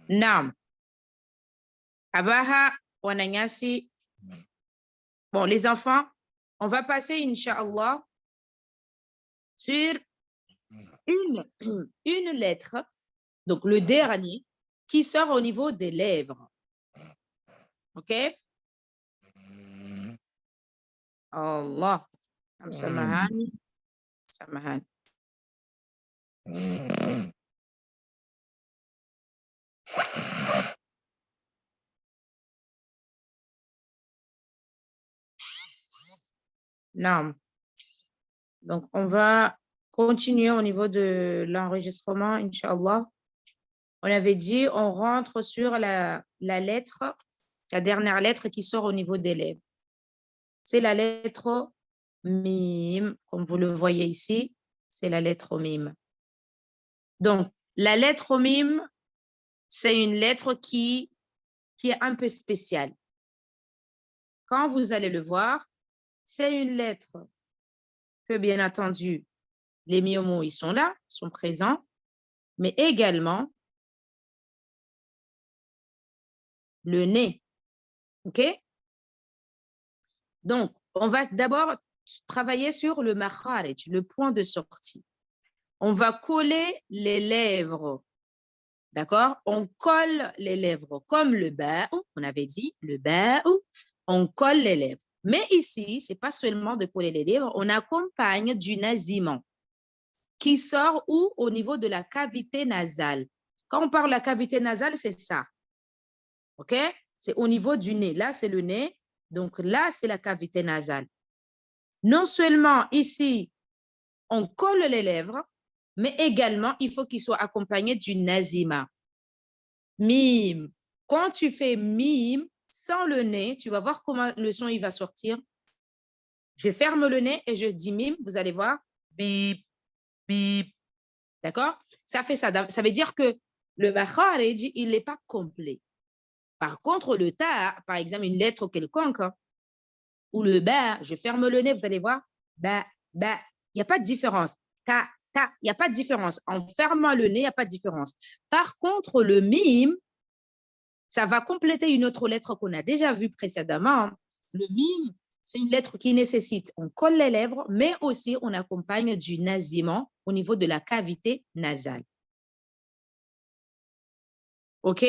Naam. Abaha wananyasi. Bon, les enfants, on va passer, Inch'Allah, sur une lettre, donc le dernier, qui sort au niveau des lèvres. OK? Allah. Samahani. Samahani. Non. Donc, on va continuer au niveau de l'enregistrement, Inch'Allah. On avait dit, on rentre sur la lettre, la dernière lettre qui sort au niveau des lèvres. C'est la lettre mim, comme vous le voyez ici, c'est la lettre mim. Donc, la lettre mim, c'est une lettre qui est un peu spéciale. Quand vous allez le voir, c'est une lettre que, bien entendu, les miomo, ils sont là, sont présents, mais également le nez. OK? Donc, on va d'abord travailler sur le makharij, le point de sortie. On va coller les lèvres. D'accord? On colle les lèvres comme le ba'ou, on avait dit, le ba'ou, on colle les lèvres. Mais ici, ce n'est pas seulement de coller les lèvres, on accompagne du nasillement qui sort où? Au niveau de la cavité nasale. Quand on parle de la cavité nasale, c'est ça. OK? C'est au niveau du nez. Là, c'est le nez. Donc là, c'est la cavité nasale. Non seulement ici, on colle les lèvres, mais également, il faut qu'il soit accompagné du nasima. Mime. Quand tu fais mime sans le nez, tu vas voir comment le son il va sortir. Je ferme le nez et je dis mime, vous allez voir. Bip, bip. D'accord? Ça fait ça. Ça veut dire que le makharij, il n'est pas complet. Par contre, le ta, par exemple, une lettre quelconque, ou le ba, je ferme le nez, vous allez voir. Ba, ba, il n'y a pas de différence. Ta, ta, il n'y a pas de différence. En fermant le nez, il n'y a pas de différence. Par contre, le mime, ça va compléter une autre lettre qu'on a déjà vue précédemment. Le mime, c'est une lettre qui nécessite, on colle les lèvres, mais aussi on accompagne du nasillement au niveau de la cavité nasale. OK?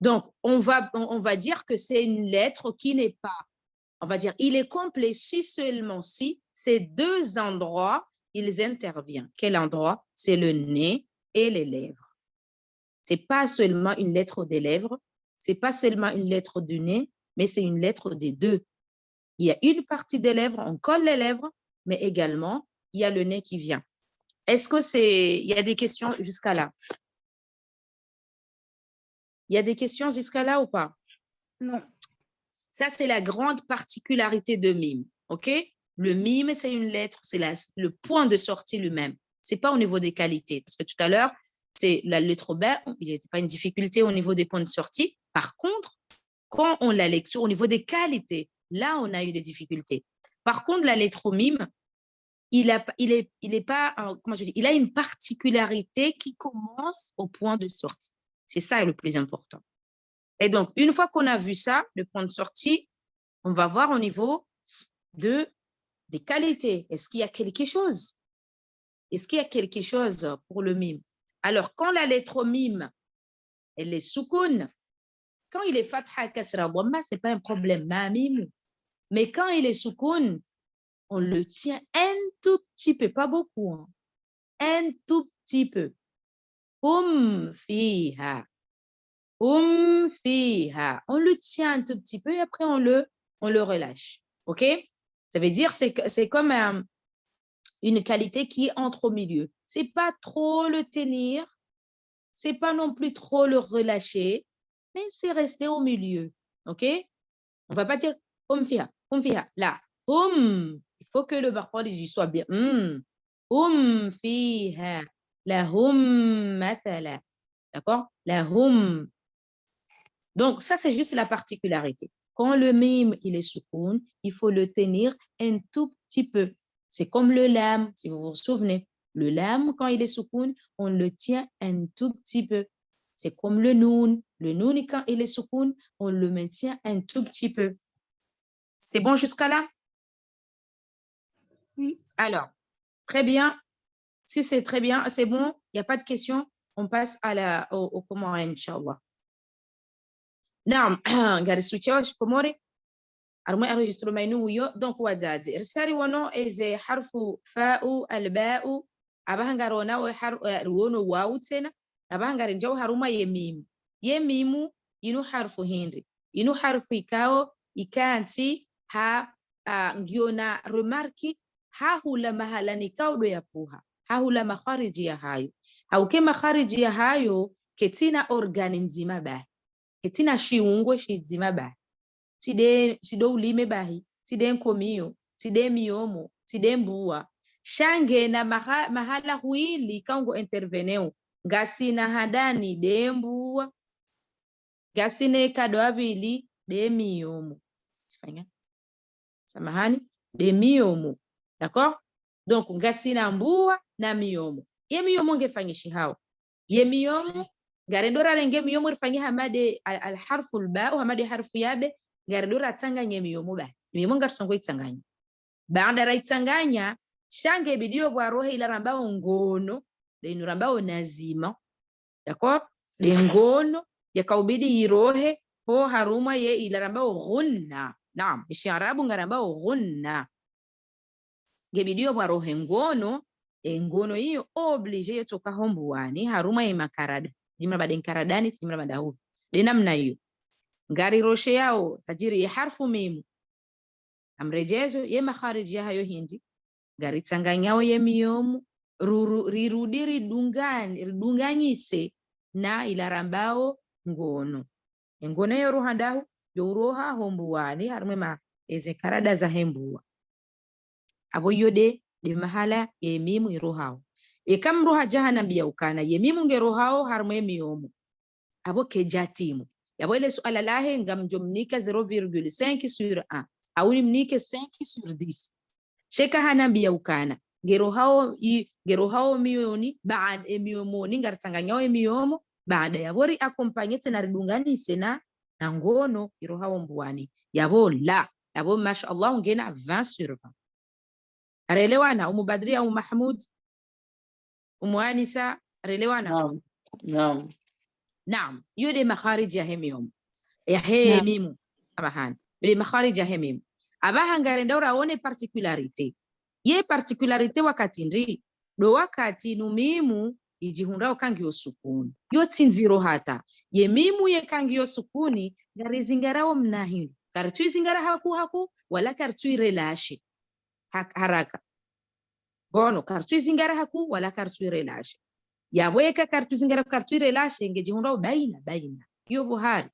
Donc, on va dire que c'est une lettre qui n'est pas, on va dire, il est complet si seulement si ces deux endroits, ils interviennent. Quel endroit? C'est le nez et les lèvres. Ce n'est pas seulement une lettre des lèvres, ce n'est pas seulement une lettre du nez, mais c'est une lettre des deux. Il y a une partie des lèvres, on colle les lèvres, mais également, il y a le nez qui vient. Est-ce que il y a des questions jusqu'à là? Il y a des questions jusqu'à là ou pas? Non. Ça, c'est la grande particularité de mime. OK? Le mime, c'est une lettre, c'est le point de sortie lui-même. Ce n'est pas au niveau des qualités. Parce que tout à l'heure, c'est la lettre B, il n'y a pas une difficulté au niveau des points de sortie. Par contre, quand on la lecture au niveau des qualités, là, on a eu des difficultés. Par contre, la lettre mime, il a une particularité qui commence au point de sortie. C'est ça le plus important. Et donc, une fois qu'on a vu ça, le point de sortie, on va voir au niveau des qualités. Est-ce qu'il y a quelque chose? Est-ce qu'il y a quelque chose pour le mime? Alors, quand la lettre mime, elle est soukoun, quand il est fatha, kasra, dhamma, ce n'est pas un problème, ma mime. Mais quand il est soukoun, on le tient un tout petit peu, pas beaucoup, hein, un tout petit peu. Fiha. Fiha. On le tient un tout petit peu et après on le relâche. OK? Ça veut dire que c'est comme une qualité qui entre au milieu. C'est pas trop le tenir, c'est pas non plus trop le relâcher, mais c'est rester au milieu. OK? On va pas dire fiha, fiha. Là, il faut que le bakhraj soit bien. Fiha. La mathala. D'accord? La Donc, ça, c'est juste la particularité. Quand le mime, il est soukoun, il faut le tenir un tout petit peu. C'est comme le lam, si vous vous souvenez. Le lam, quand il est soukoun, on le tient un tout petit peu. C'est comme le noun. Le noun, quand il est soukoun, on le maintient un tout petit peu. C'est bon jusqu'à là? Oui. Alors, très bien. Si c'est très bien, c'est bon, il n'y a pas de question, on passe au comment, Inch'Allah. Naam, ngari switch komori. Armoi enregistre mainu yo donc wazazi. Risari wono eze harfu fa'u alba'u abahangaro wana o har wono wawu tena abahangari njau haruma yemimu. Yemimu inu harfu hindi. Inu harfu ikao ikanti ha ngiona remarki ha hula mahala nikao do ya puha. Ha hula makhariji ya hayo. Hauke makhariji ya hayo ketina organi nzima bahi. Ketina shiungwe shizima bahi. Sido ulime bahi, side nkomiyo, side miyomo, side mbuwa. Shange na mahala huili kaungo interveneu. Ngasina hadani de mbuwa. Ngasine kadwabili de miyomo. Samahani, de miyomo. D'accord? Donc, ngasina mbuwa na miyomo. Ye miyomo ngefanyishi hao. Ye miyomo, garendora renge miyomo rifanyi hamade al-harfu al-ba'u, hamade harfu yabe, garidora tsanganya miyomo ba miyomo ngarsongo itsanganya baada ra itsanganya shange bidio bwa rohe ila rambao ngono de rambao nazima d'accord de ngono yakaubidi irohe ho haruma ye ila rambao ghunna naam isharabu ngarambao ghunna gebidio bwa rohe ngono ngono hiyo oblige yotoka hombuani haruma ye makarada jimra baden karadani jimra badahu de namna hiyo ngari roshe yao tajiri ya harfu mimu amrejezo ye makhariji ya hayo hindi ngari tsanganyao ye miyomu rirudi ridunganyise na ilarambao ngono ngono yo ruhandahu yo roha hombuani harumwe ma eze karada za hembuwa abo yode de mahala ye mimu irohao kam roha jahannam biya ukana ye mimu ngerohao harumwe miyomu abo kejatimu yabo ile suala lahe ngamjomnika 0,5 sur 1 au nimnike 5 sur 10 sheka hanambia ukana ngero hao mioni baada emiyomoni ngarsanganyao emiyomo baada yabori akompanyete na ridunganise na ngono iro hao mbuani yabo la yabo mashallah ngena 20 sur 20 arelewana umubadria au mahmud umwanisa arelewana naam naam naam yode makharij ya hemiyomo ya hemimu abahan bile makharij ya hemimu abaha ngarenda uraone particularity ye particularity wakati ndi do wakati numimu ijihundao kangi osukuni yo tsinziro hata ye mimu ye kangi osukuni ngarizingarao mnahindi kartu zingara haku wala kartu relashi haraka gono kartu zingara haku wala kartu relashi yaweka kartu zingara kartu relashi ngejihundao baina yo buhari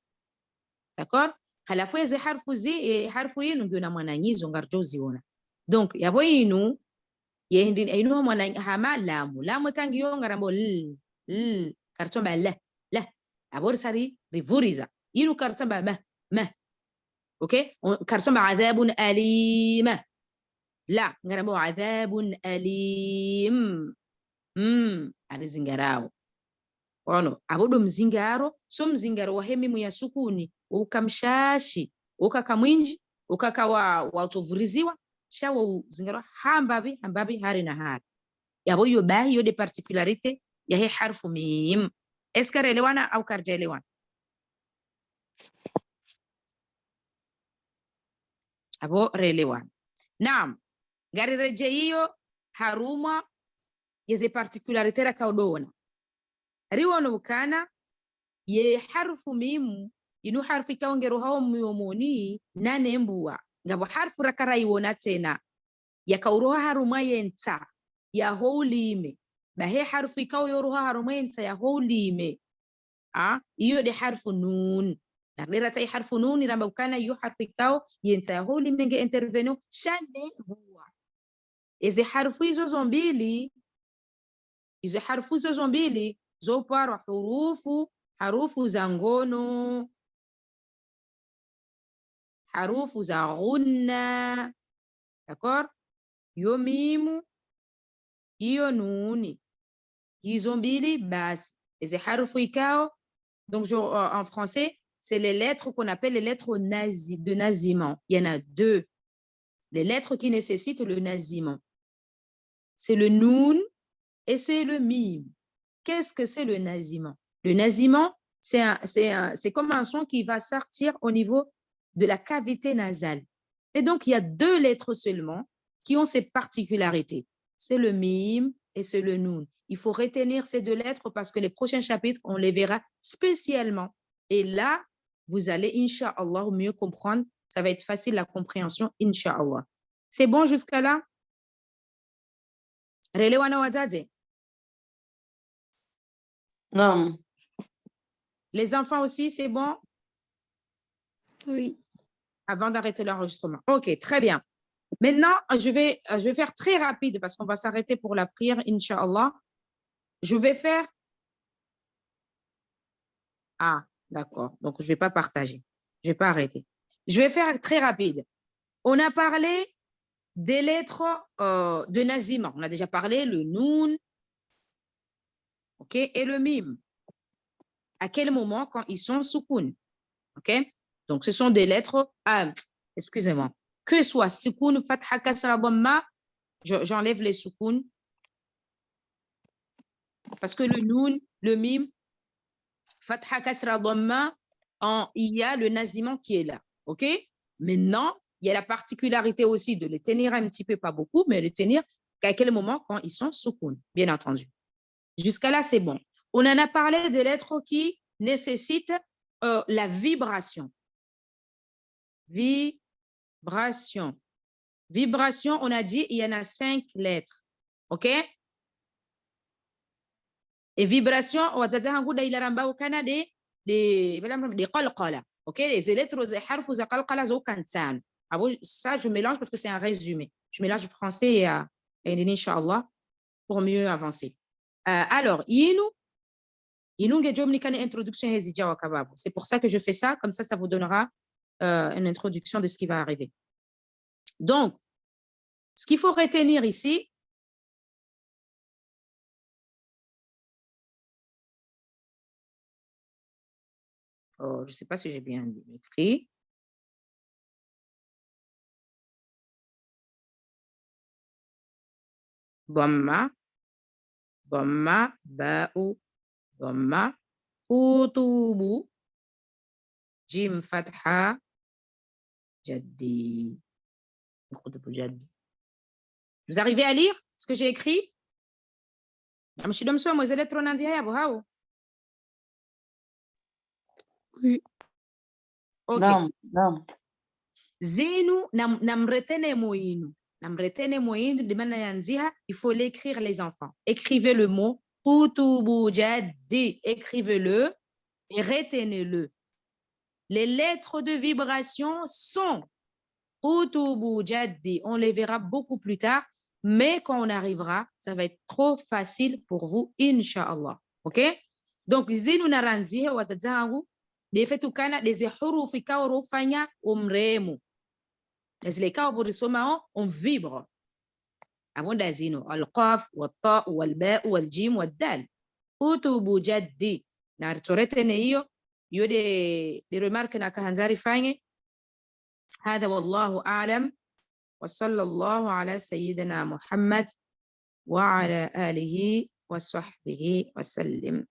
d'accord halafu eze harfu yinu ndio na mwananyizo ngarjozi ona donc yabo yinu yendi ino mwana hama lamu kangi yo ngarambo kartomba la abor sari rivuriza yinu kartomba ma okay kartomba adhabun alima la ngarambo adhabun alim alizingarao ono abodo mzingaro so mzingaro wa hemimu ya sukuni ukamshashi ukakamwinji ukakawa watovuriziwa shawo zingaro hambabi hari na hari yabo yo bahi yo de particularité ya he harfu mim eska relewana au karjelewana abo relewana naam ngari reje hiyo haruma yeze particularité ra kaudona riwono ukana ye harfu mimu inu harfu ikaongero hao miyomoni nane mbuwa ngabo harfu rakara iwona tena yakauroha haruma yensa ya houlime bahe harfu ikao yoroha haruma yensa ya houlime iyo de harfu nun nakdera tai harfu nun ramba ukana iyo harfu ikao yensa ya houlime nge intervenu shane mbuwa eze harfu hizo zombili zoparwa harufu za ngono harufu za ghunna d'accord yo mimu hiyo nuni hizo mbili basi hizi harufu ikao Donc, en français, c'est les lettres qu'on appelle les lettres de nasimant. Il y en a deux. Les lettres qui nécessitent le nasimant. C'est le noun et c'est le mim. Qu'est-ce que c'est le nasimant? Le nasimant, c'est comme un son qui va sortir au niveau de la cavité nasale. Et donc, il y a deux lettres seulement qui ont ces particularités. C'est le mim et c'est le noun. Il faut retenir ces deux lettres parce que les prochains chapitres, on les verra spécialement. Et là, vous allez, Inch'Allah, mieux comprendre. Ça va être facile la compréhension, Inch'Allah. C'est bon jusqu'à là? Non. Les enfants aussi, c'est bon? Oui. Avant d'arrêter l'enregistrement. OK, très bien. Maintenant, je vais faire très rapide parce qu'on va s'arrêter pour la prière, Inch'Allah. Je vais faire... Ah, d'accord. Donc, je ne vais pas partager. Je ne vais pas arrêter. Je vais faire très rapide. On a parlé des lettres de naziman. On a déjà parlé le noun, OK, et le mim. À quel moment quand ils sont soukoun? OK? Donc, ce sont des lettres... excusez-moi. Que soit soukoun, fatha, kasra, dhamma, j'enlève les soukoun. Parce que le noun, le mim, fatha, kasra, dhamma, il y a le naziman qui est là. OK? Maintenant, il y a la particularité aussi de les tenir un petit peu, pas beaucoup, mais les tenir qu'à quel moment quand ils sont soukoun, bien entendu. Jusqu'à là, c'est bon. On en a parlé des lettres qui nécessitent la vibration. Vibration. Vibration, on a dit, il y en a 5 lettres. OK? Et vibration, on va dire, OK? Les lettres, ça, je mélange parce que c'est un résumé. Je mélange français et Inch'Allah pour mieux avancer. Alors, c'est pour ça que je fais ça, comme ça vous donnera une introduction de ce qui va arriver. Donc, ce qu'il faut retenir ici, je ne sais pas si j'ai bien écrit. Dhamma, dhamma, ba'u, dhamma, kutubu, jim fatha, jaddi. Vous arrivez à lire ce que j'ai écrit? Oui. OK. Non, non. Zinu namretene moinu. Namretene moinu de manayanziha, il faut l'écrire les enfants. Écrivez le mot kutubu jaddi. Écrivez-le et retenez-le. Les lettres de vibration sont kutubu jaddi. On les verra beaucoup plus tard, mais quand on arrivera, ça va être trop facile pour vous, Inch'Allah. OK? Donc, zinu naranziha watazangu defetukana deze hurufi kaurufanya umremu. Les cas où on vibre. Avant d'azino, al-qaf, wal-ta, wal-ba, wal-jim, wal-dal. Kutubu jaddi. Na retene hiyo, yo des remarques na kahanzari fanye. هذا والله أعلم وصلى الله على سيدنا محمد وعلى آله وصحبه وسلم.